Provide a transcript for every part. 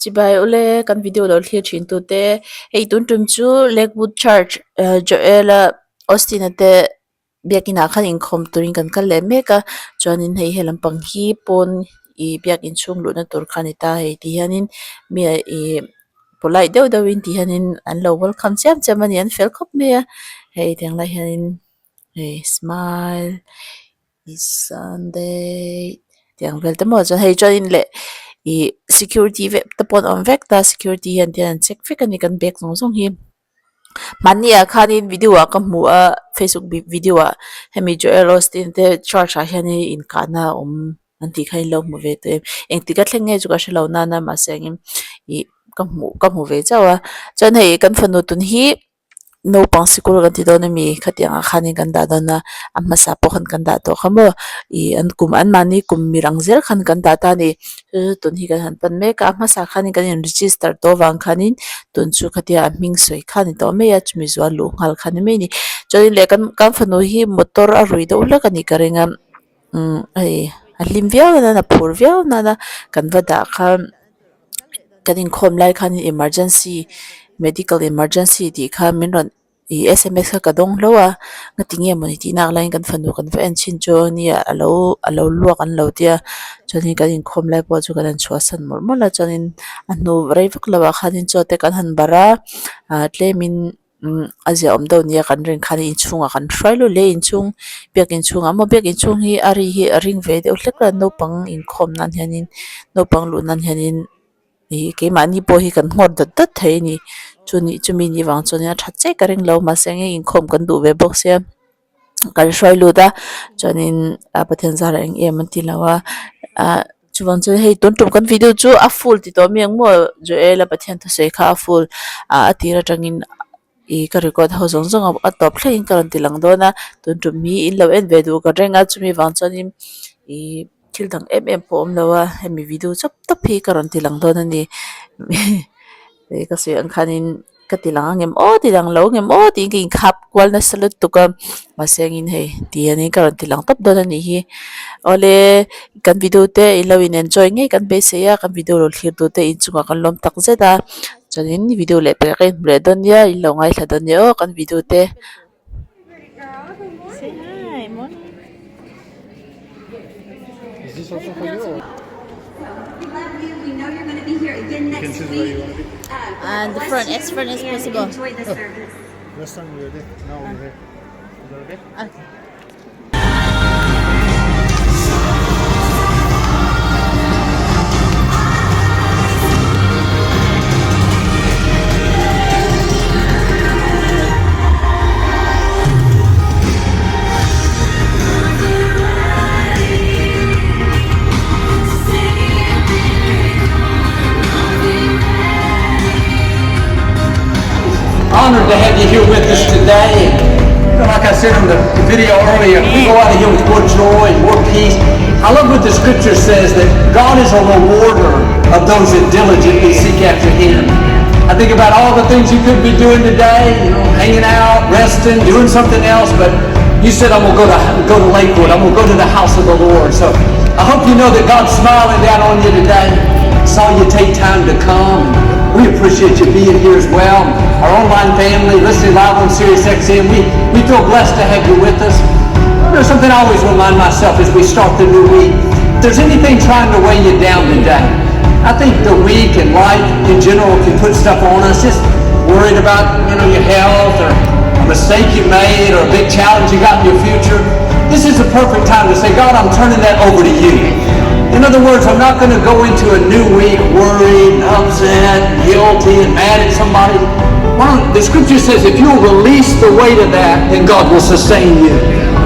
Chibai ule kan video lo thlia thin tu te ei tun tum chu Lakewood Church Joela Osteen te Biakin khan inkhawm turin kan kal le meka chuanin hei helampang hi pon I Biakin chung lu na tur khani ta hei ti hianin mi I polai deuh deuh in ti hianin an lo welcome chiam chiam ani an fel khop me a hei tiang lai hianin hei smile is Sunday tiang vel te mo chuan hei chuanin le I security ve tapon on vek ta security hian tian check fik ani kan bek zong zong hi mania khanin video a ka hmu a Facebook video a hemi Joel Osteen te church a hian in kana anti khai lo mu ve te eng tika thlenge chu ka shelo na na ma sengin I ka hmu ve chawa chan hei kan fanu tun hi no pang sikul kan ti don mi khatianga khanin kan da don na amma sa po khan kan da to khamo I an kum an mani kum mirang zel khan kan da ta ni tun hi kan han pan me ka amma sa khanin kan register to wang khanin tun chu khatia ming soi khan to me ya chmi zwa lu ngal khan me ni choi le kan fanu hi motor a rui do la kan I karenga ai alim viau na phur viau na kan vada khan kanin khom lai khan emergency medical emergency ti kha min ron I SMS ka dong lowa ngatinge moni ti nak lain kan fanu kan fa en chin cho ni alo luak an lo tia choni kan khom lai po chu kan chua san mor mola chonin anu rei vak lawa khanin cho te kan han bara tlemin azia omdo nia kan ring khani inchunga kan thrailo le inchung Biakin chunga mo Biakin chung hi ari hi ring ve de uhlekra no pang in khom nan hianin no pang lu nan hianin ke mani po hi kan ngor dat dat thei ni chumi ni wang choni a that che karing lo ma senge in khom kan du ve box ya kan shroi lu da chonin pathen zara eng em an ti lawa chuwang chu hei ton tum kan video chu a full ti to miang mo Joela pathen Thusawi kha a full atira tangin I ka record ho zong zong a top thlain karon ti lang dona ton tum mi in lo en ve du ka renga chumi wang chonin thil dang em po om lawa hemi video chop top hi karon ti lang dona ni ka se an khanin ka tilang ngem o tilang lo ngem o ti king khap kwal na salut tu ka masengin hei ti ani karon tilang top dona ni hi ole kan video te I lo in enjoy nge kan be se ya kan video lo thlir tu te in chunga kan lom tak zeta chanin video le pe ke bre don ya I lo ngai thla don yo kan video te say hi morning Is this also for you? Or? We love you. We know you're going to be here again next week. and the front as front as possible Enjoy the service. Last time we were there. Now we're here. Is that okay? okay. Honored to have you here with us today. Like I said in the video earlier, we go out of here with more joy and more peace. I love what the scripture says, that God is a rewarder of those that diligently seek after Him. I think about all the things you could be doing today, hanging out, resting, doing something else, but you said, I'm going to go to Lakewood. I'm going to go to the house of the Lord. So I hope you know that God's smiling down on you today. Saw you take time to come. We appreciate you being here as well. Our online family, listening live on Sirius XM, we feel blessed to have you with us. There's something I always remind myself as we start the new week. If there's anything trying to weigh you down today, I think the week and life in general can put stuff on us. Just worried about your health or a mistake you made or a big challenge you got in your future. This is the perfect time to say, God, I'm turning that over to you. In other words, I'm not going to go into a new week worried, upset, guilty, and mad at somebody. The scripture says if you'll release the weight of that, then God will sustain you.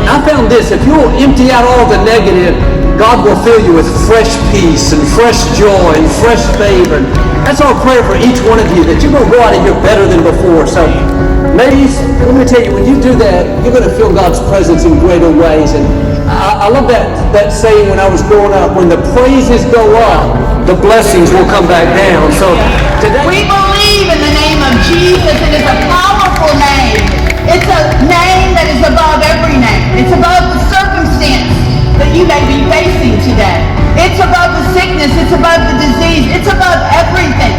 And I found this, if you'll empty out all the negative, God will fill you with fresh peace and fresh joy and fresh favor. That's our prayer for each one of you, that you're going to go out of here better than before. So, ladies, let me tell you, when you do that, you're going to feel God's presence in greater ways. And I love that saying when I was growing up, when the praises go up, the blessings will come back down. So today, we believe in the name of Jesus. It is a powerful name. It's a name that is above every name. It's above the circumstance that you may be facing today. It's above the sickness. It's above the disease. It's above everything.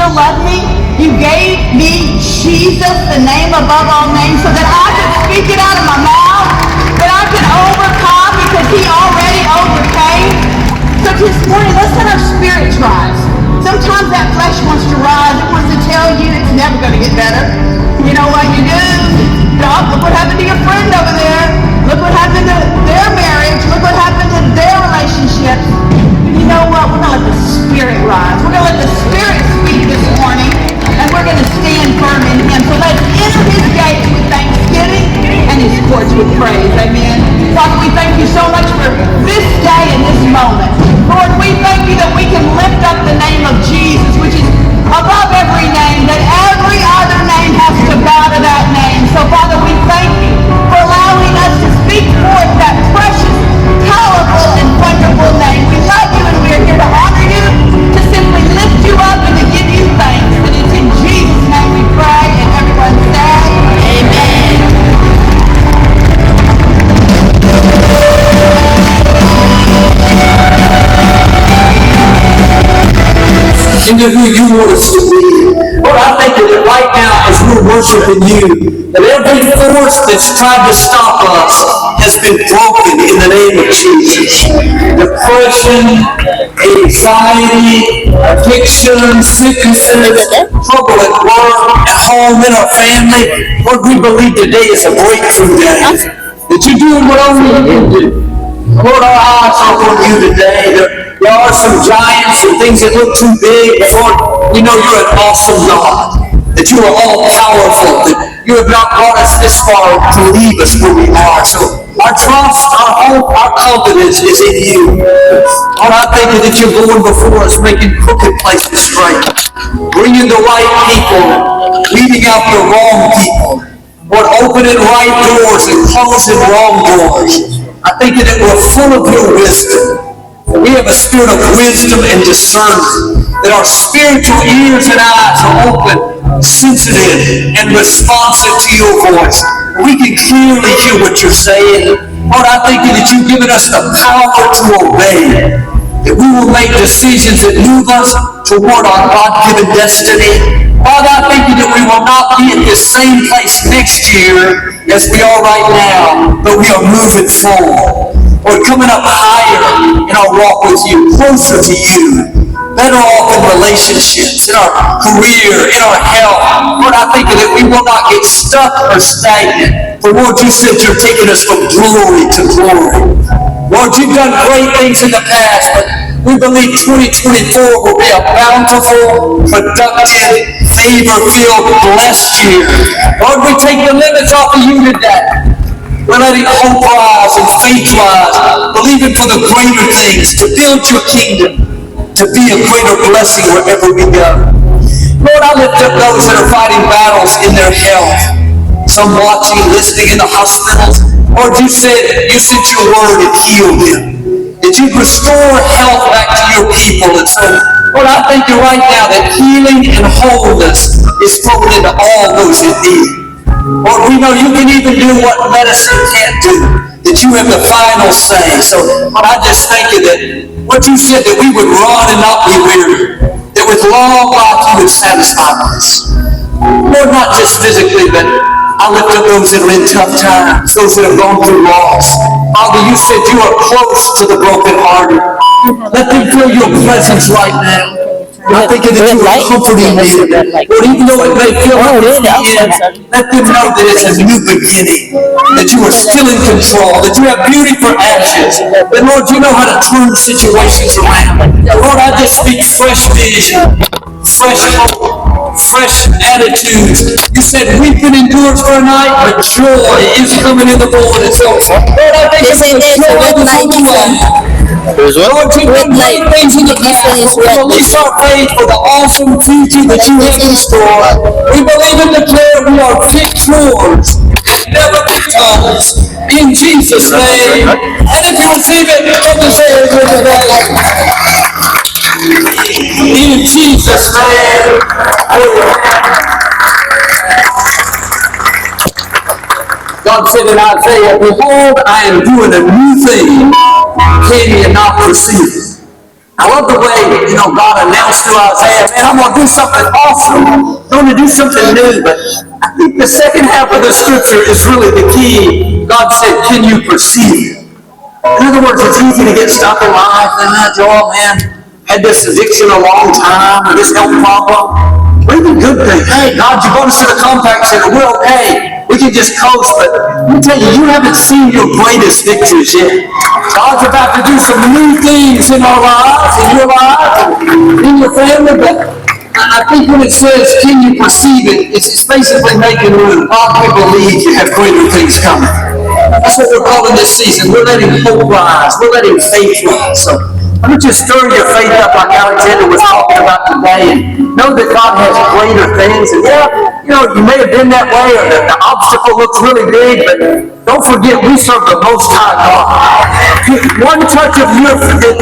still love me. You gave me Jesus, the name above all names, so that I could speak it out of my mouth, that I could overcome because he already overcame. So this morning, let's let our spirits rise. Sometimes that flesh wants to rise. It wants to tell you it's never going to get better. You know what you do? God, look what happened to your friend over there. Look what happened to their marriage. Look what happened to their relationships. You know what? We're going to let the Spirit rise. We're going to let the Spirit speak this morning, and we're going to stand firm in him. So let's enter his gates with thanksgiving and his courts with praise. Amen. Father, we thank you so much for this day and this moment. Lord, we thank you that we can lift up the name of Jesus, which is above every name, that every other name has to bow to that name. So, Father, we thank you for allowing us to speak forth that precious, powerful, and wonderful name. We love you and we are here to honor you, to simply lift you up and to give you thanks. And it's in Jesus' name we pray, and everyone say, Amen. Into who you want us to be. Lord, I thank you that right now as we're worshiping you, that every force that's tried to stop us has been broken in the name of Jesus. Depression, anxiety, addiction, sicknesses, trouble at work, at home, in our family. Lord, we believe today is a breakthrough day. That you're doing what only you can do. Lord, our eyes are on you today. There are some giants and things that look too big, but Lord, we know you're an awesome God, that you are all powerful, that you have not brought us this far to leave us where we are. So our trust, our hope, our confidence is in you. Lord, I thank you that you're going before us, making crooked places straight, bringing the right people, leading out the wrong people. Lord, opening right doors and closing wrong doors. I thank you that we're full of your wisdom. We have a spirit of wisdom and discernment, that our spiritual ears and eyes are open, sensitive, and responsive to your voice. We can clearly hear what you're saying. Lord, I thank you that you've given us the power to obey, that we will make decisions that move us toward our God-given destiny. Father, I thank you that we will not be at this same place next year as we are right now, but we are moving forward. We're coming up higher in our walk with you, closer to you, better off in relationships, in our career, in our health. Lord, I thank you that we will not get stuck or stagnant. For Lord, you said you're taking us from glory to glory. Lord, you've done great things in the past, but we believe 2024 will be a bountiful, productive, favor-filled, blessed year. Lord, we take the limits off of you today. We're letting hope rise and faith rise, believing for the greater things, to build your kingdom, to be a greater blessing wherever we go. Lord, I lift up those that are fighting battles in their health, some watching, listening in the hospitals. Lord, you sent your word and healed them, that you restore health back to your people. And so, Lord, I thank you right now that healing and wholeness is flowing into all those in need. Lord, we know you can even do what medicine can't do, that you have the final say. So, Lord, I just thank you that what you said, that we would run and not be weary, that with long life you would satisfy us. Lord, not just physically, but I lift up those that are in tough times, those that have gone through loss. Father, you said you are close to the brokenhearted. Let them feel your presence right now. I think that you are comforting me. Lord, even though it may feel like it's the end, let them know that it's a new beginning, that you are still in control, that you have beauty for ashes, that, Lord, you know how to turn situations around. Lord, I just speak fresh vision, fresh hope, fresh attitudes. You said weeping endures for a night, but joy is coming in the morning. So, Lord, I thank you for joy before the light. Lord, you've done great things in the past. We release our faith for the awesome future that you have in store. We believe and declare we are victors, never victims. In Jesus' name. And if you receive it, come to say it with today. In Jesus' name. God said in Isaiah, behold, I am doing a new thing. Can you not perceive it? I love the way, God announced to Isaiah, man, I'm going to do something awesome. I'm going to do something new. But I think the second half of the scripture is really the key. God said, can you perceive? In other words, it's easy to get stuck in life and oh man, had this addiction a long time or this health problem. What even good thing? Hey, God, you brought us to the compact center. We're okay. We can just coast, but let me tell you, you haven't seen your greatest victories yet. God's about to do some new things in our lives, in your life, and in your family, but I think when it says, can you perceive it, it's basically making room. God, we believe you have greater things coming. That's what we're calling this season. We're letting hope rise. We're letting faith rise. So let me just stir your faith up like Alexander was talking about today, and know that God has greater things. And you may have been that way, or the obstacle looks really big, but don't forget we serve the Most High God. One touch of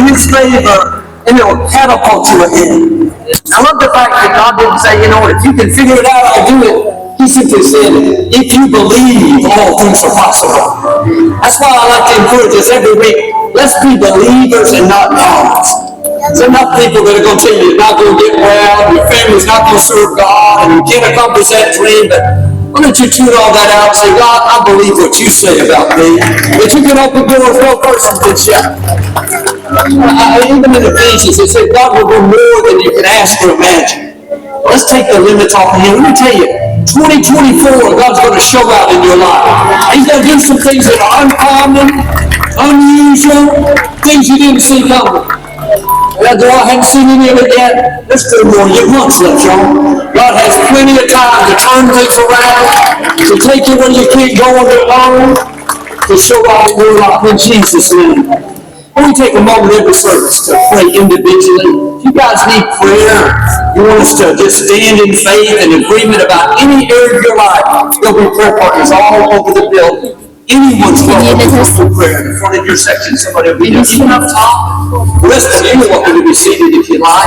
His favor, and it will catapult you ahead. I love the fact that God didn't say, if you can figure it out, I'll do it. He simply said, if you believe, all things are possible. That's why I like to encourage us every week. Let's be believers and not doubters. There's enough people that are going to tell you you're not going to get well, your family's not going to serve God, and you can't accomplish that dream, but why don't you tune all that out and say, God, I believe what you say about me, that you can open doors no person can shut. Even in Ephesians, it said God will do more than you can ask or imagine. Let's take the limits off of Him. Let me tell you, 2024, God's going to show out in your life. He's going to do some things that are uncommon, unusual, things you didn't see coming. Though I haven't seen any of it yet, there's 4 more months left, y'all. God has plenty of time to turn things around, to take you where you can't go on your own, to show out in your life in Jesus' name. Let me take a moment every service to pray individually. If you guys need prayer, you want us to just stand in faith and agreement about any area of your life, there'll be prayer partners all over the building. Anyone's welcome to prayer in front of your section. Somebody will be there. Even up top, the rest of you are welcome to be seated if you like.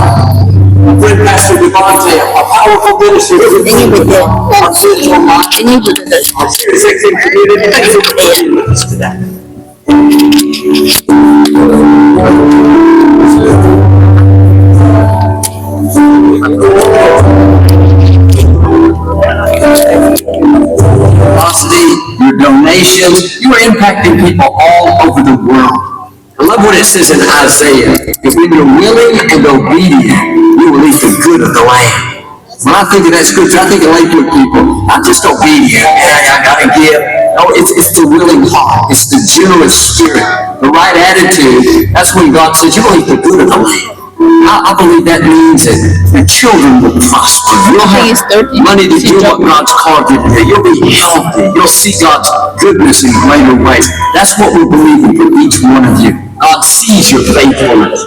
My friend Pastor Devontae, a powerful minister, our spiritual mind, our serious community. Thank you for being with us today. Your donations, you are impacting people all over the world. I love what it says in Isaiah. If we are willing and obedient, we will eat the good of the land. When I think of that scripture, I think of Lakewood people, not just obedient, I gotta give. No, it's the willing heart. It's the generous spirit, the right attitude. That's when God says, you will eat the good of the land. I believe that means that your children will prosper. You'll have money to do what God's called you to do. You'll be healthy. You'll see God's goodness in greater ways. That's what we believe in for each one of you. God sees your faithfulness.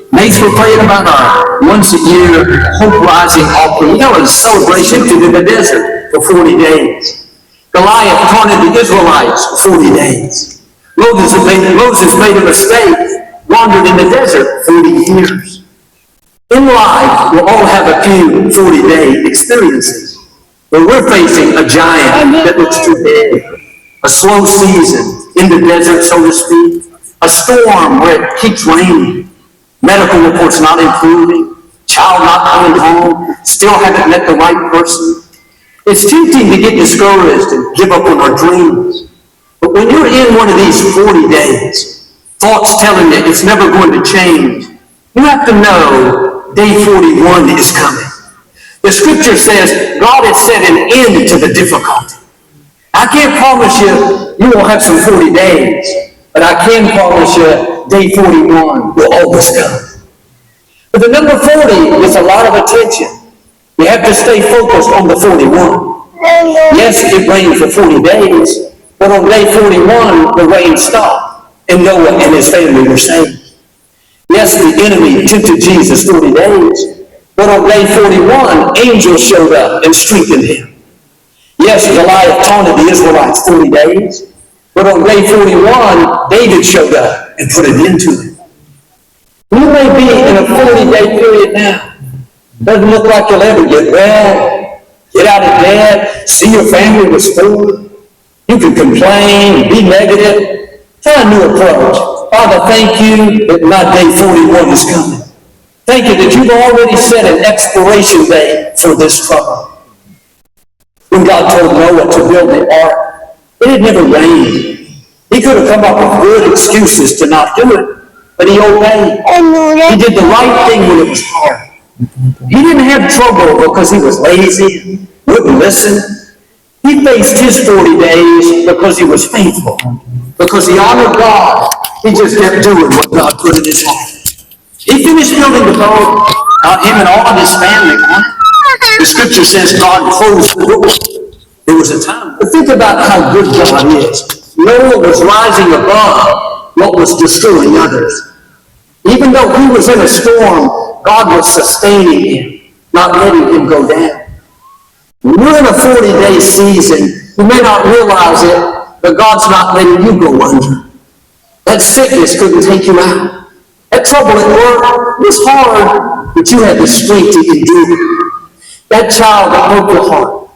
Next, we're praying about our once-a-year Hope Rising offering. You know, it's a celebration in the desert for 40 days. Goliath taunted the Israelites for 40 days. Moses made a mistake, wandered in the desert 40 years. In life, we'll all have a few 40-day experiences where we're facing a giant that looks too big, a slow season in the desert, so to speak, a storm where it keeps raining, medical reports not improving, child not coming home, still haven't met the right person. It's tempting to get discouraged and give up on our dreams. But when you're in one of these 40 days, thoughts telling you it's never going to change, you have to know day 41 is coming. The scripture says God has set an end to the difficulty. I can't promise you won't have some 40 days, but I can promise you day 41 will always come. But the number 40 is a lot of attention. You have to stay focused on the 41. Yes, it rained for 40 days, but on day 41, the rain stopped, and Noah and his family were saved. Yes, the enemy tempted Jesus 40 days, but on day 41, angels showed up and strengthened him. Yes, Goliath taunted the Israelites 40 days, but on day 41, David showed up and put an end to it. You may be in a 40-day period now. Doesn't look like you'll ever get well, get out of debt, see your family restored. You can complain, be negative. Try a new approach. Father, thank you that my day 41 is coming. thinking that you've already set an expiration date for this trouble. When God told Noah to build the ark, it had never rained. He could have come up with good excuses to not do it, but he obeyed. He did the right thing when it was hard. He didn't have trouble because he was lazy, wouldn't listen. He faced his 40 days because he was faithful, because he honored God. He just kept doing what God put in his heart. He finished building the boat, him and all of his family on it. The scripture says God closed the door. There was a time. But think about how good God is. Noah was rising above what was destroying others. Even though he was in a storm, God was sustaining him, not letting him go down. We're in a 40-day season. You may not realize it, but God's not letting you go under. That sickness couldn't take you out. That trouble at work was hard, but you had the strength to endure. That child that broke your heart,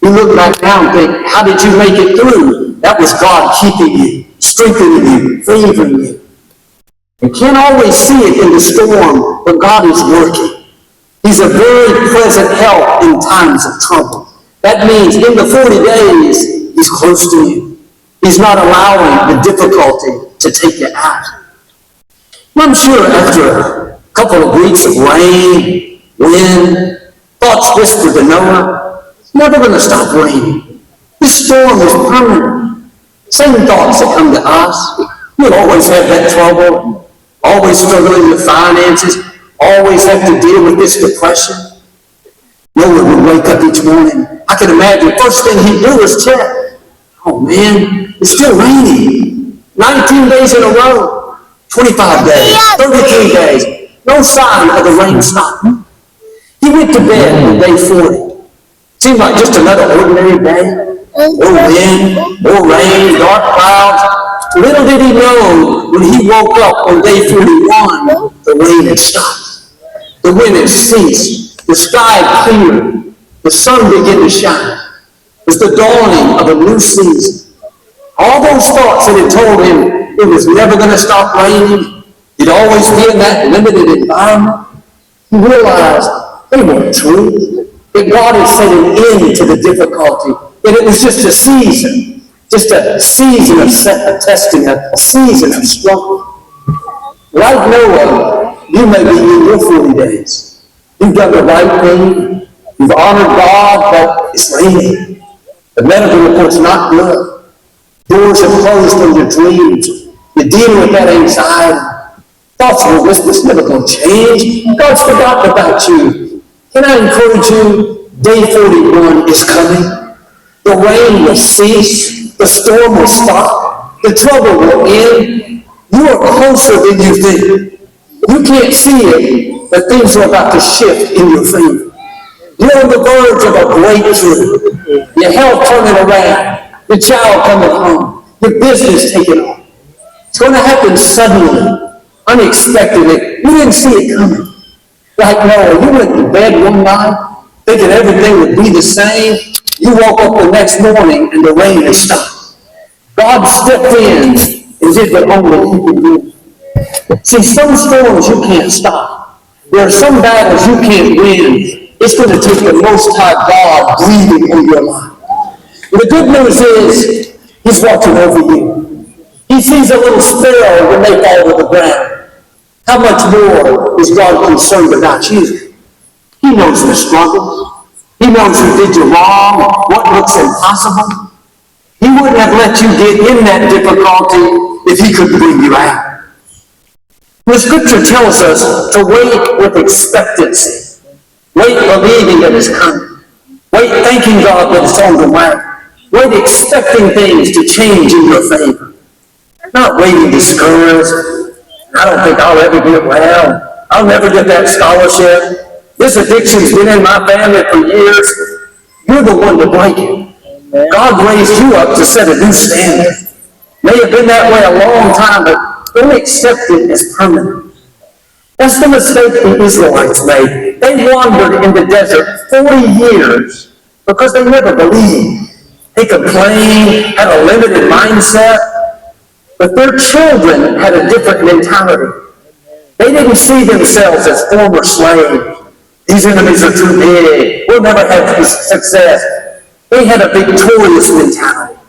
you look back now and think, how did you make it through? That was God keeping you, strengthening you, favoring you. You can't always see it in the storm, but God is working. He's a very present help in times of trouble. That means in the 40 days, he's close to you. He's not allowing the difficulty to take you out. I'm sure after a couple of weeks of rain, wind, thoughts whispered to Noah, it's never going to stop raining. This storm is permanent. Same thoughts that come to us. You'll always have that trouble, always struggling with finances, always have to deal with this depression. Noah would wake up each morning. I can imagine, first thing he'd do is check. Oh man, it's still raining. 19 days in a row. 25 days, 33 days. No sign of the rain stopping. He went to bed on day 40. Seemed like just another ordinary day. More wind, more rain, dark clouds. Little did he know, when he woke up on day 41, the rain had stopped. The wind had ceased. The sky cleared. The sun began to shine. It was the dawning of a new season. All those thoughts that had told him it was never going to stop raining, he'd always be in that limited environment, he realized they weren't true. That God had set an end to the difficulty. That it was just a season of testing, a season of struggle. Like Noah, you may be in your 40 days. You've done the right thing. You've honored God, but it's raining. The medical report's not good. Doors have closed on your dreams. You're dealing with that anxiety. Thoughts of this never going to change. God's forgotten about you. Can I encourage you? Day 41 is coming. The rain will cease. The storm will stop. The trouble will end. You are closer than you think. You can't see it, but things are about to shift in your favor. You're on the verge of a breakthrough. Your health turning around. Your child coming home. Your business taking off. It's going to happen suddenly, unexpectedly. You didn't see it coming. Like Noah, you went to bed one night thinking everything would be the same. You woke up the next morning and the rain had stopped. God stepped in and did what only he could do. See, some storms you can't stop. There are some battles you can't win. It's going to take the Most High God breathing on your life. But the good news is, he's watching over you. He sees a little sparrow when they fall to the ground. How much more is God concerned about you? He knows the struggles. He knows who did you wrong, what looks impossible. He wouldn't have let you get in that difficulty if he could bring you out. The scripture tells us to wait with expectancy. Wait believing that it's coming. Wait thanking God that it's on the way. Wait expecting things to change in your favor. Not waiting discouraged. I don't think I'll ever get well. I'll never get that scholarship. This addiction's been in my family for years. You're the one to break it. God raised you up to set a new standard. May have been that way a long time, but don't accept it as permanent. That's the mistake the Israelites made. They wandered in the desert 40 years because they never believed. They complained, had a limited mindset, but their children had a different mentality. They didn't see themselves as former slaves. These enemies are too big. We'll never have success. They had a victorious mentality.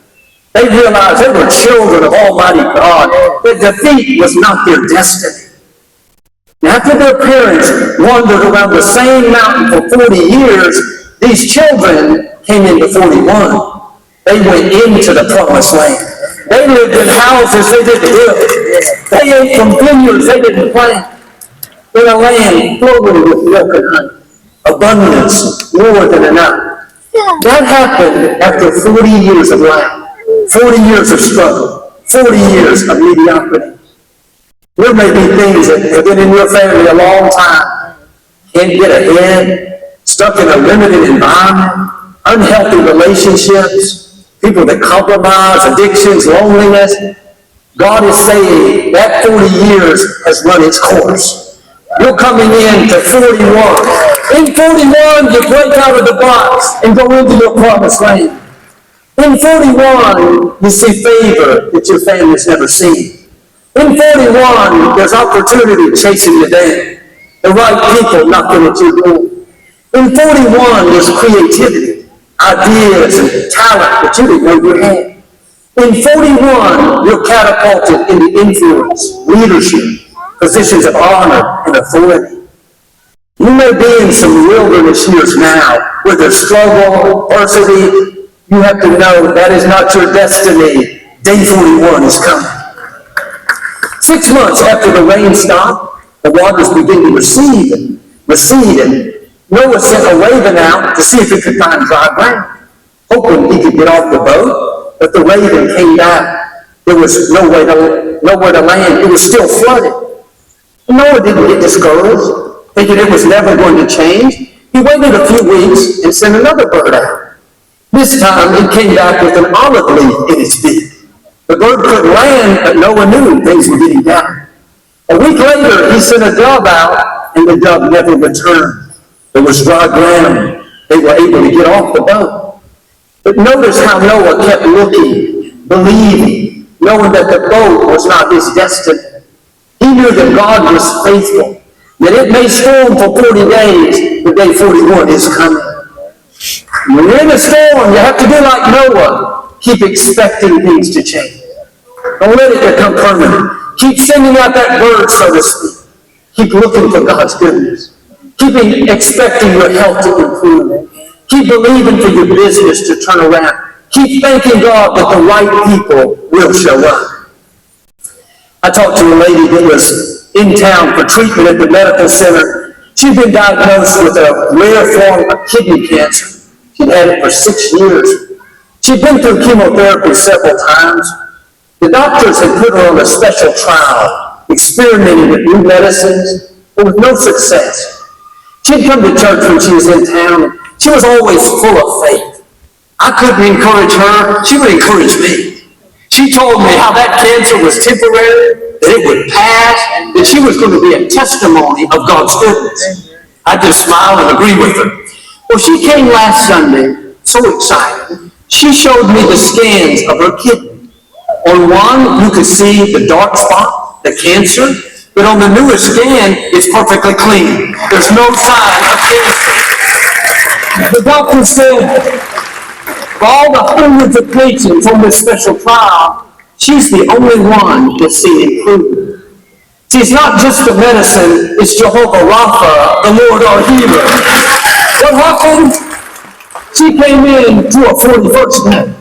They realized they were children of Almighty God. That defeat was not their destiny. After their parents wandered around the same mountain for 40 years, these children came into 41. They went into the promised land. They lived in houses they didn't build. They ate from vineyards they didn't plant. In a land flowing with milk and honey. Abundance, more than enough. That happened after 40 years of life. 40 years of struggle. 40 years of mediocrity. There may be things that have been in your family a long time. Can't get ahead, stuck in a limited environment, unhealthy relationships, people that compromise, addictions, loneliness. God is saying that 40 years has run its course. You're coming in to 41. In 41, you break out of the box and go into your promised land. In 41, you see favor that your family's never seen. In 41, there's opportunity chasing you down. The right people knocking at your door. In 41, there's creativity, ideas, and talent that you didn't know you had. In 41, you're catapulted into influence, leadership, positions of honor and authority. You may be in some wilderness years now, where there's struggle, adversity. You have to know that is not your destiny. Day 41 is coming. 6 months after the rain stopped, the waters began to recede, and Noah sent a raven out to see if he could find dry ground, hoping he could get off the boat, but the raven came back. There was nowhere to land. It was still flooded. Noah didn't get discouraged, thinking it was never going to change. He waited a few weeks and sent another bird out. This time it came back with an olive leaf in its beak. The bird couldn't land, but Noah knew things were getting better. A week later, he sent a dove out, and the dove never returned. There was dry ground. They were able to get off the boat. But notice how Noah kept looking, believing, knowing that the boat was not his destiny. He knew that God was faithful, that it may storm for 40 days, but day 41 is coming. When you're in a storm, you have to do like Noah. Keep expecting things to change. Don't let it become permanent. Keep sending out that bird, so to speak. Keep looking for God's goodness. Keep expecting your health to improve. Keep believing for your business to turn around. Keep thanking God that the right people will show up. I talked to a lady that was in town for treatment at the medical center. She'd been diagnosed with a rare form of kidney cancer. She'd had it for 6 years. She'd been through chemotherapy several times. The doctors had put her on a special trial, experimenting with new medicines, but with no success. She'd come to church when she was in town. She was always full of faith. I couldn't encourage her. She would encourage me. She told me how that cancer was temporary, that it would pass, that she was going to be a testimony of God's goodness. I just smiled and agreed with her. Well, she came last Sunday, so excited. She showed me the scans of her kidney. On one, you could see the dark spot, the cancer, but on the newest scan, it's perfectly clean. There's no sign of cancer. The doctor said, of all the hundreds of patients on this special trial, she's the only one that's seen improvement. See, it's not just the medicine, it's Jehovah Rapha, the Lord our healer. What happened? She came in to a 41st day.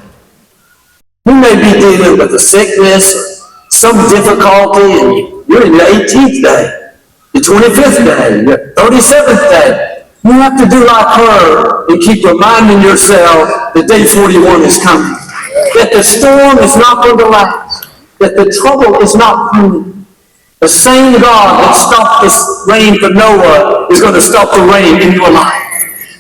You may be dealing with a sickness, some difficulty, and you're in the 18th day, the 25th day, the 37th day. You have to do like her and keep reminding yourself that day 41 is coming. That the storm is not going to last. That the trouble is not coming. The same God that stopped this rain for Noah is going to stop the rain in your life.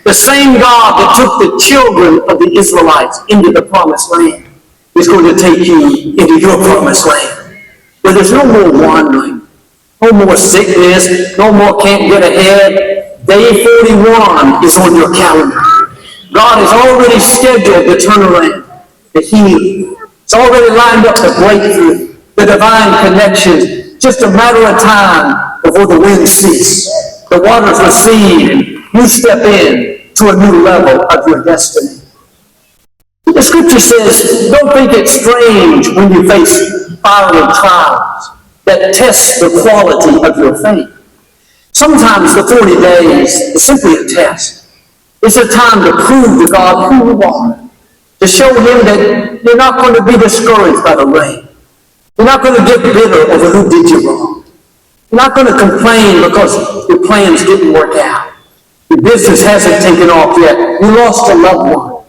The same God that took the children of the Israelites into the promised land is going to take you into your promised land. Where there's no more wandering, no more sickness, no more can't get ahead. Day 41 is on your calendar. God has already scheduled the turnaround, the healing. It's already lined up the breakthrough, the divine connections. just a matter of time before the winds cease, the waters recede, and you step in to a new level of your destiny. The scripture says, don't think it's strange when you face fiery trials that test the quality of your faith. Sometimes the 40 days is simply a test. It's a time to prove to God who you are, to show him that you're not going to be discouraged by the rain. You're not going to get bitter over who did you wrong. You're not going to complain because your plans didn't work out. Your business hasn't taken off yet. You lost a loved one.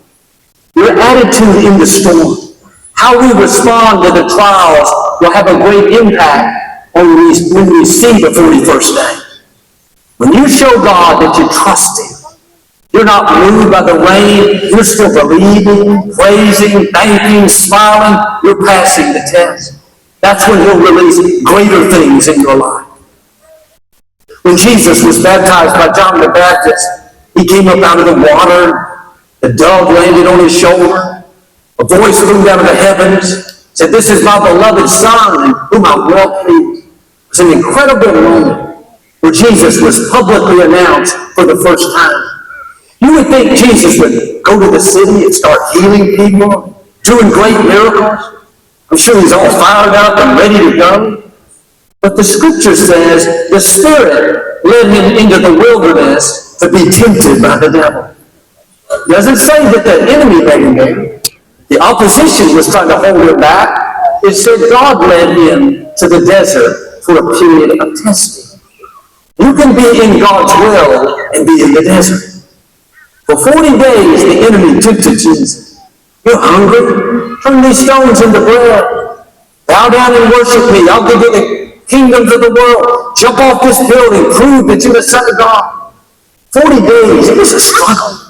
Your attitude in the storm, how we respond to the trials will have a great impact on when we see the 41st day. When you show God that you trust him, you're not moved by the rain, you're still believing, praising, thanking, smiling, you're passing the test. That's when he'll release greater things in your life. When Jesus was baptized by John the Baptist, he came up out of the water. The dove landed on his shoulder. A voice flew down to the heavens, said, "This is my beloved Son, in whom I'm well pleased." It was an incredible moment where Jesus was publicly announced for the first time. You would think Jesus would go to the city and start healing people, doing great miracles. I'm sure he's all fired up and ready to go. But the scripture says the Spirit led him into the wilderness to be tempted by the devil. It doesn't say that the enemy led him there. The opposition was trying to hold him back. It said God led him to the desert for a period of testing. You can be in God's will and be in the desert. For 40 days, the enemy tempted Jesus. You're hungry? Turn these stones into bread. Bow down and worship me. I'll give you the kingdoms of the world. Jump off this building. Prove that you're the Son of God. 40 days, it was a struggle.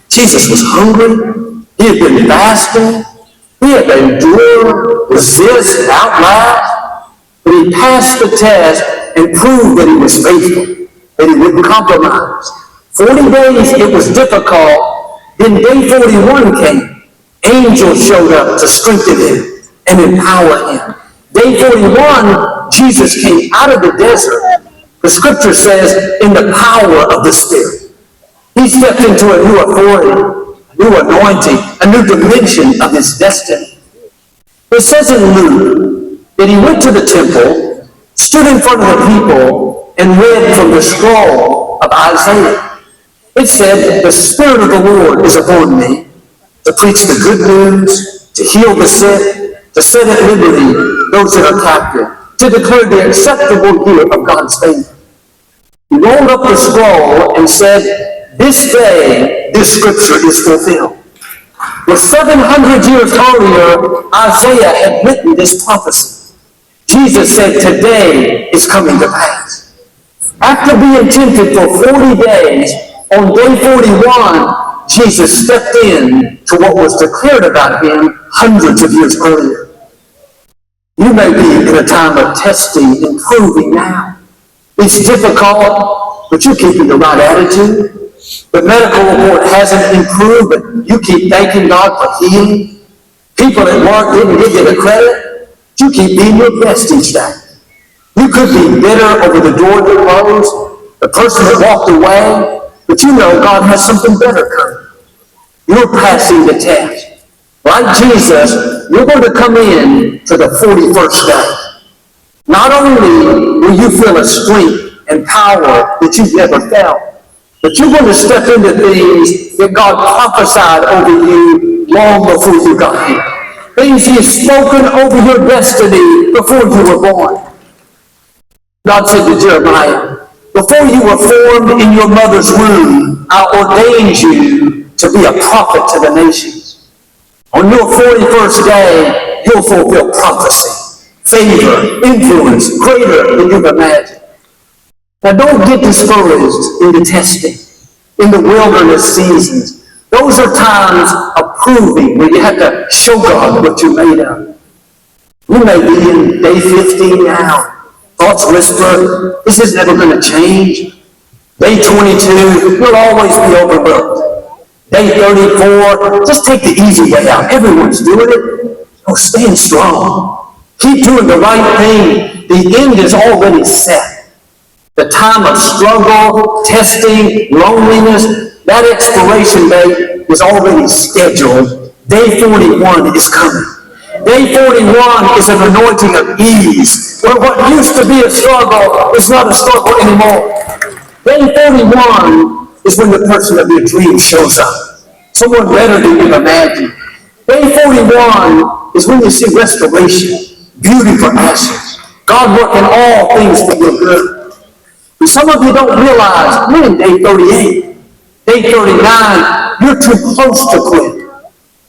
Jesus was hungry. He had been fasting. He had to endure, resist, outlast. But he passed the test and proved that he was faithful, that he wouldn't compromise. 40 days it was difficult. Then day 41 came. Angels showed up to strengthen him and empower him. Day 41, Jesus came out of the desert. The scripture says, in the power of the Spirit. He stepped into a new authority, a new anointing, a new dimension of his destiny. It says in Luke that he went to the temple, stood in front of the people, and read from the scroll of Isaiah. It said, "The Spirit of the Lord is upon me, to preach the good news, to heal the sick, to set at liberty those that are captive, to declare the acceptable year of God's favor." He rolled up the scroll and said, "This day, this scripture is fulfilled." Well, 700 years earlier, Isaiah had written this prophecy. Jesus said, today is coming to pass. After being tempted for 40 days, on day 41, Jesus stepped in to what was declared about him hundreds of years earlier. You may be in a time of testing and proving now. It's difficult, but you're keeping the right attitude. The medical report hasn't improved, but you keep thanking God for healing. People at work didn't give you the credit. You keep being your best each day. You could be bitter over the door that closed, the person that walked away, but you know God has something better coming. You're passing the test. Like Jesus, you're going to come in to the 41st day. Not only will you feel a strength and power that you've never felt, but you're going to step into things that God prophesied over you long before you got here. Things He's spoken over your destiny before you were born. God said to Jeremiah, before you were formed in your mother's womb, I ordained you to be a prophet to the nations. On your 41st day, you'll fulfill prophecy, favor, influence greater than you've imagined. Now don't get discouraged in the testing, in the wilderness seasons. Those are times of proving where you have to show God what you're made of. You may be in day 15 now. Thoughts whisper, this is never going to change. Day 22, you'll always be overlooked. Day 34, just take the easy way out. Everyone's doing it. Oh, stand strong. Keep doing the right thing. The end is already set. The time of struggle, testing, loneliness, that expiration date is already scheduled. Day 41 is coming. Day 41 is an anointing of ease, where what used to be a struggle is not a struggle anymore. Day 41 is when the person of your dream shows up. Someone better than you imagine. Day 41 is when you see restoration, beauty for ashes, God working all things for your good. And some of you don't realize you're in day 38, day 39, you're too close to quit.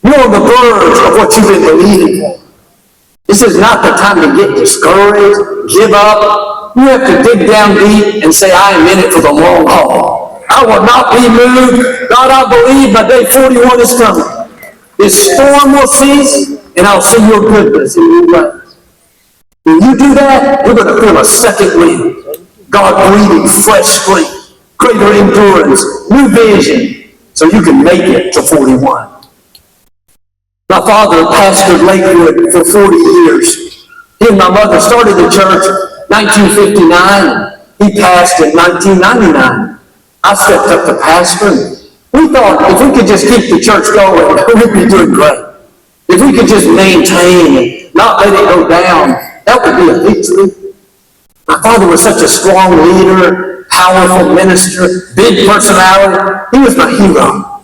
You're on the verge of what you've been believing for. This is not the time to get discouraged, give up. You have to dig down deep and say, I am in it for the long haul. I will not be moved. God, I believe my day 41 is coming. This storm will cease, and I'll see your goodness in your ways. When you do that, you're going to feel a second wind. God breathing fresh strength, greater endurance, new vision, so you can make it to 41. My father pastored Lakewood for 40 years. He and my mother started the church in 1959. He passed in 1999. I stepped up to pastor. We thought if we could just keep the church going, we'd be doing great. If we could just maintain and not let it go down, that would be a victory. My father was such a strong leader, powerful minister, big personality. He was my hero.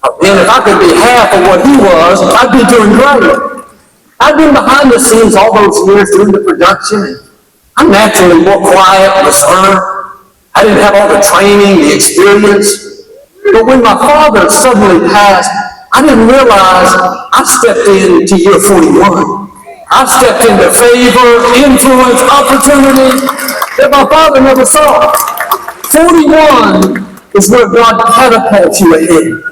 And if I could be half of what he was, I'd be doing great. I've been behind the scenes all those years doing the production, and I'm naturally more quiet, reserved. I didn't have all the training, the experience. But when my father suddenly passed, I didn't realize I stepped into year 41. I stepped into favor, influence, opportunity that my father never saw. 41 is where God catapults you ahead.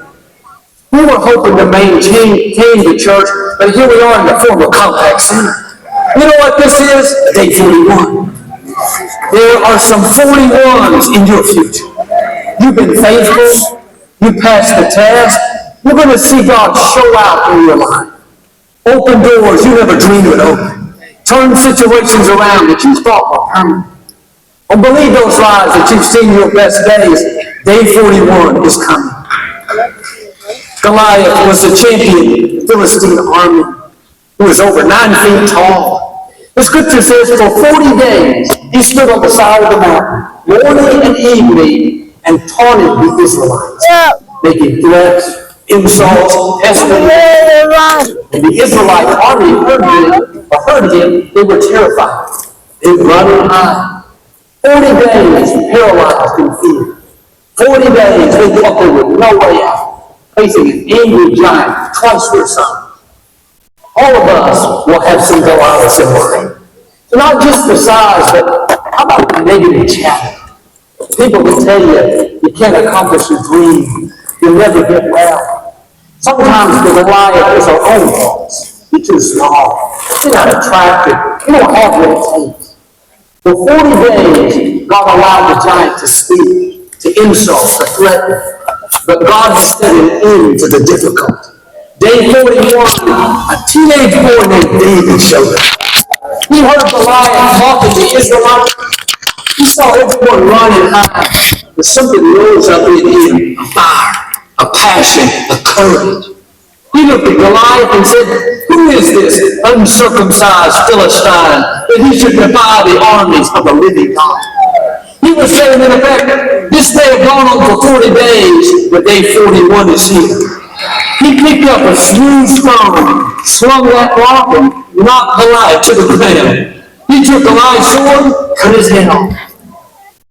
We were hoping to maintain the church, but here we are in the former compact center. You know what this is? Day 41. There are some 41s in your future. You've been faithful. You passed the test. You're going to see God show out in your life. Open doors you never dreamed would open. Turn situations around that you thought were permanent. Don't believe those lies that you've seen your best days. Day 41 is coming. Goliath was the champion Philistine army. He was over 9 feet tall. The scripture says for 40 days he stood on the side of the mountain, morning and evening, and taunted the Israelites, making threats, insults, testimonies. And the Israelite army heard him, they were terrified. They run and hide. 40 days paralyzed in fear. 40 days they thought there was no way out. Facing an angry giant twice their size. All of us will have some Goliaths in life. So not just the size, but how about the negative chatter? People will tell you can't accomplish your dream. You'll never get well. Sometimes the Goliath is our own faults. You're too small. You're not attractive. You don't have what it takes. For 40 days, God allowed the giant to speak, to insult, to threaten. But God has set an end to the difficulty. Day 41, a teenage boy named David showed up. He heard Goliath mocking the Israelites. He saw everyone run and hide. But something rose up in him, a fire, a passion, a courage. He looked at Goliath and said, who is this uncircumcised Philistine that he should defy the armies of the living God? He was saying, in effect, this may have gone on for 40 days, but day 41 is here. He picked up a smooth stone, swung that rock, and knocked Goliath to the ground. He took Goliath's sword, cut his head off.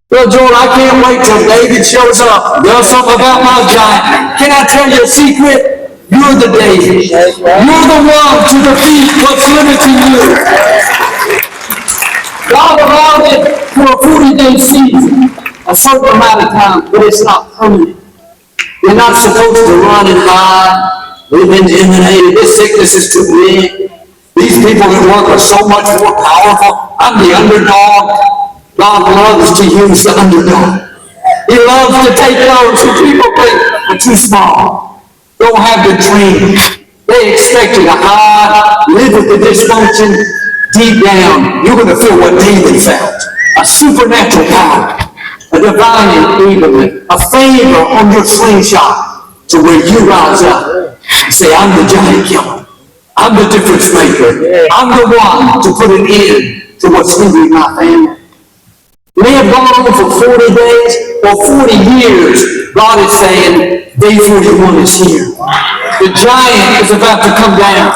Well, Joel, I can't wait till David shows up. Does something about my giant. Can I tell you a secret? You're the David. You're the one to defeat what's limiting you. God allowed it for a 40-day season, a certain amount of time, but it's not permanent. You're not supposed to run and hide, live intimidated. This sickness is too big. These people at work are so much more powerful. I'm the underdog. God loves to use the underdog. He loves to take those who people think are too small, don't have the dream. They expect you to hide, live with the dysfunction. deep down, you're going to feel what David felt. A supernatural power, a divine enablement, a favor on your slingshot to where you rise up and say, I'm the giant killer. I'm the difference maker. I'm the one to put an end to what's hindering my family. You may have gone on for 40 days or 40 years. God is saying, day 41 is here. The giant is about to come down.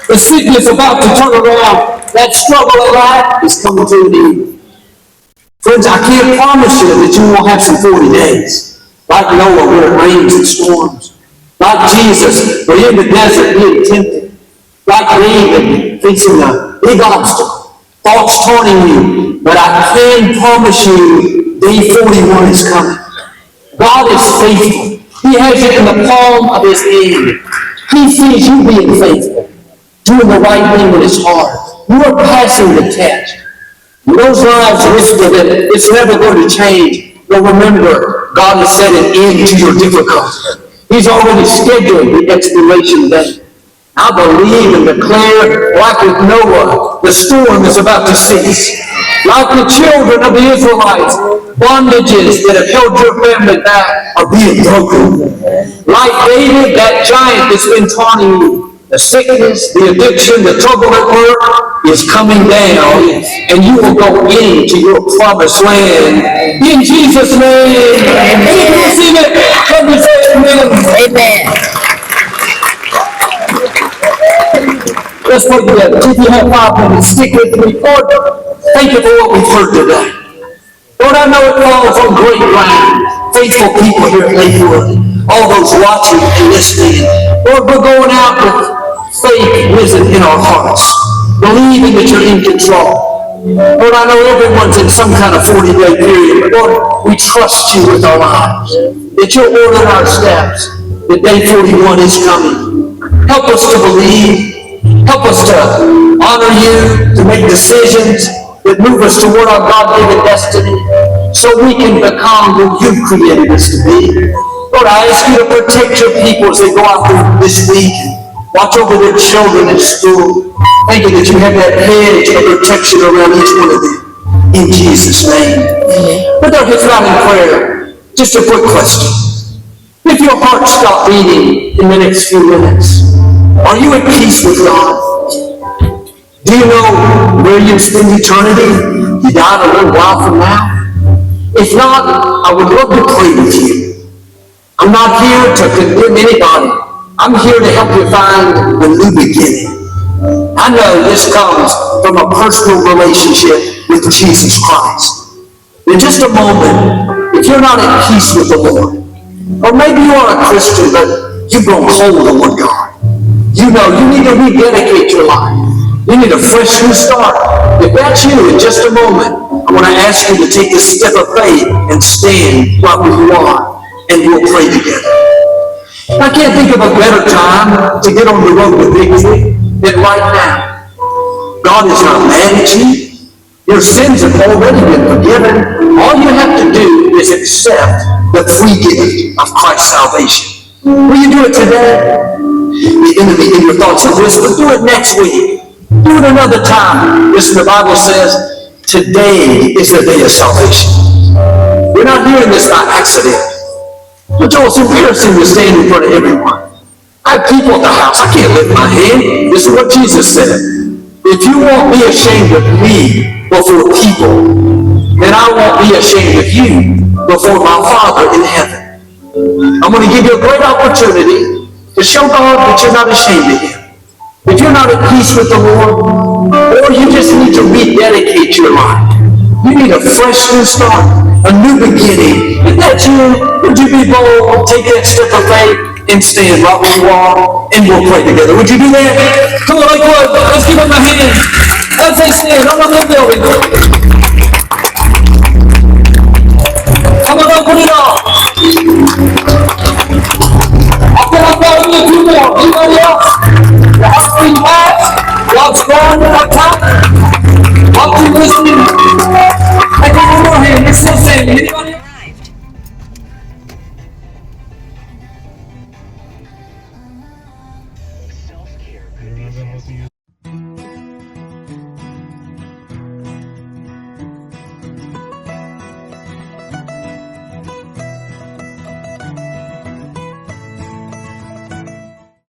The sickness is about to turn around. That struggle of life is coming to an end. Friends, I can't promise you that you won't have some 40 days. Like Noah, where it rains and storms. Like Jesus, where in the desert being tempted. Like David, facing a big obstacle. Thoughts taunting you. But I can promise you, day 41 is coming. God is faithful. He has you in the palm of his hand. He sees you being faithful. Doing the right thing when it's hard. You are passing the test. Those lives whisper that it's never going to change. But remember, God has set an end to your difficulty. He's already scheduled the expiration date. I believe and declare, like with Noah, the storm is about to cease. Like the children of the Israelites, bondages that have held your family back are being broken. Like David, that giant that's been taunting you, the sickness, the addiction, the trouble at work is coming down, and you will go into your promised land. In Jesus' name, amen. If you receive it, let me say amen. Amen. Let's pray together. If you have 5 minutes, stick with me. Lord, thank you for what we've heard today. Lord, I know it falls on great ground. Faithful people here at Lakewood, all those watching and listening. Lord, we're going out with faith risen in our hearts, believing that you're in control. Lord, I know everyone's in some kind of 40-day period, but Lord, we trust you with our lives, that you'll order our steps, that day 41 is coming. Help us to believe. Help us to honor you, to make decisions that move us toward our God-given destiny so we can become who you've created us to be. Lord, I ask you to protect your people as they go out through this week. Watch over their children at school. Thank you that you have that hedge of protection around each one of them. In Jesus' name. But don't get out in prayer. Just a quick question. If your heart stopped beating in the next few minutes, are you at peace with God? Do you know where you spend eternity? You die a little while from now. If not, I would love to pray with you. I'm not here to condemn anybody. I'm here to help you find the new beginning. I know this comes from a personal relationship with Jesus Christ. In just a moment, if you're not at peace with the Lord, or maybe you are a Christian, but you've grown cold toward God, you know you need to rededicate your life. You need a fresh new start. If that's you, in just a moment, I want to ask you to take this step of faith and stand right where you are, and we'll pray together. I can't think of a better time to get on the road to victory than right now. God is not mad at you. Your sins have already been forgiven. All you have to do is accept the free gift of Christ's salvation. Will you do it today? The enemy in your thoughts of this, but do it next week. Do it another time. Listen, the Bible says, today is the day of salvation. We're not hearing this by accident. But Joel, it's embarrassing to stand in front of everyone. I have people at the house. I can't lift my hand. This is what Jesus said. If you won't be ashamed of me before people, then I won't be ashamed of you before my Father in heaven. I'm going to give you a great opportunity to show God that you're not ashamed of him. If you're not at peace with the Lord, or you just need to rededicate your life, you need a fresh new start, a new beginning. If that's you, would you be bold, take that step of faith, and stand right where you are, and we'll pray together. Would you do that? Come on, Lakewood, let's give them a hand. As they stand, I'm on the building. Come on, open it up. I feel like I need a few more. Anybody else? The Osteen Biakin, God's strong in our time. Watching, listening. I got one more hand. They're still saying, anybody else? Remember how to use